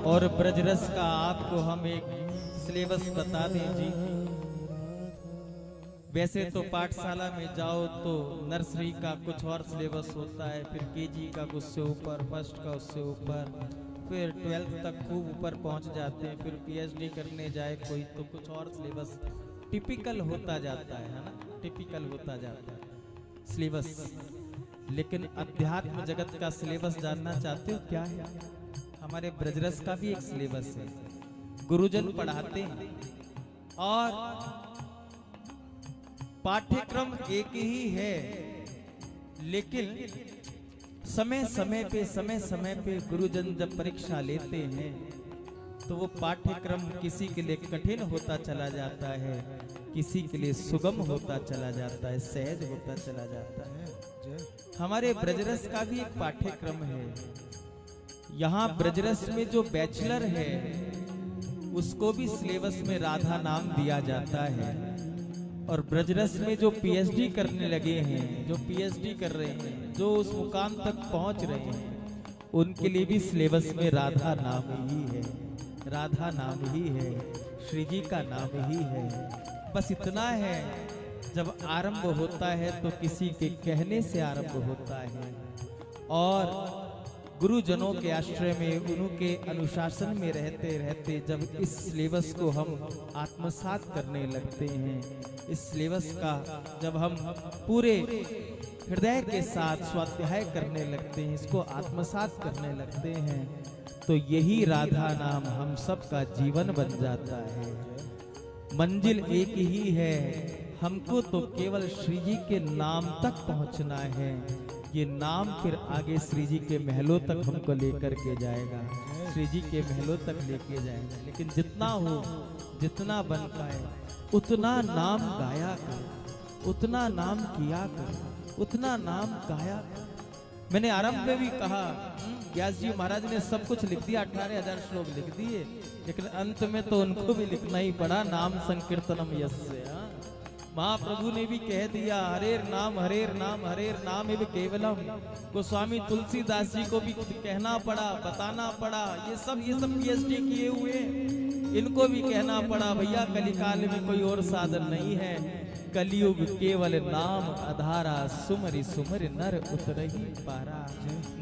और ब्रजरस का आपको हम एक सिलेबस बता दें जी। वैसे तो पाठशाला में जाओ तो नर्सरी का कुछ और सिलेबस होता है, फिर केजी का उससे ऊपर, फर्स्ट का उससे ऊपर, फिर 12th तक खूब ऊपर पहुंच जाते हैं, फिर पीएचडी करने जाए कोई तो कुछ और सिलेबस टिपिकल होता जाता है ना, टिपिकल होता जाता है सिलेबस। लेकिन अध्यात्म जगत का सिलेबस जानना चाहते हो क्या है? हमारे ब्रजरस का भी एक सिलेबस है, गुरुजन पढ़ाते हैं और पाठ्यक्रम एक ही है, लेकिन समय समय पे गुरुजन जब परीक्षा लेते हैं तो वो पाठ्यक्रम किसी के लिए कठिन होता चला जाता है, किसी के लिए सुगम होता चला जाता है, सहज होता चला जाता है। हमारे ब्रजरस का भी एक पाठ्यक्रम है। यहाँ ब्रजरस में जो बैचलर है उसको भी सिलेबस में राधा नाम दिया जाता है, और ब्रजरस में जो पीएचडी करने लगे हैं, जो पीएचडी कर रहे हैं, जो उस मुकाम तक पहुंच रहे हैं, उनके लिए भी सिलेबस में राधा नाम ही है, राधा नाम ही है, श्री जी का नाम ही है। बस इतना है, जब आरंभ होता है तो किसी के कहने से आरंभ होता है, और गुरुजनों के आश्रय में, उनके अनुशासन में रहते रहते जब इस सिलेबस को हम आत्मसात करने लगते हैं, इस सिलेबस का जब हम पूरे हृदय के साथ स्वाध्याय करने लगते हैं, इसको आत्मसात करने लगते हैं, तो यही राधा नाम हम सबका जीवन बन जाता है। मंजिल एक ही है, हमको तो केवल श्री जी के नाम तक पहुंचना है। ये नाम फिर आगे श्री जी के महलों तक हमको लेकर के जाएगा, श्री जी के महलों तक लेके जाएगा। लेकिन जितना हो, जितना बन पाए उतना नाम गाया कर, उतना नाम किया कर, उतना नाम गाया कर। मैंने आरंभ में भी कहा, व्यास जी महाराज ने सब कुछ लिख दिया, 18,000 श्लोक लिख दिए, लेकिन अंत में तो उनको भी लिखना ही पड़ा, नाम संकीर्तनम यस्य। महाप्रभु ने भी कह दिया, हरेर नाम हरेर नाम हरेर नाम एव केवलम। गोस्वामी तुलसीदास जी को भी कहना पड़ा, बताना पड़ा, ये सब पीएचडी किए हुए, इनको भी कहना पड़ा, भैया कलिकाल में कोई और साधन नहीं है, कलयुग केवल नाम आधारा, सुमरि सुमरि नर उतरहि पारा।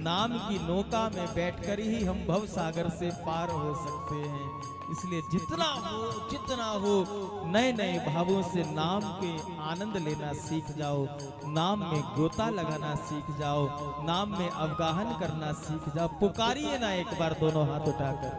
नाम की नौका में बैठकर ही हम भव सागर से पार हो सकते हैं। इसलिए जितना हो नए नए भावों से नाम के आनंद लेना सीख जाओ, नाम में गोता लगाना सीख जाओ, नाम में अवगाहन करना सीख जाओ। पुकारिए ना एक बार दोनों हाथ उठाकर।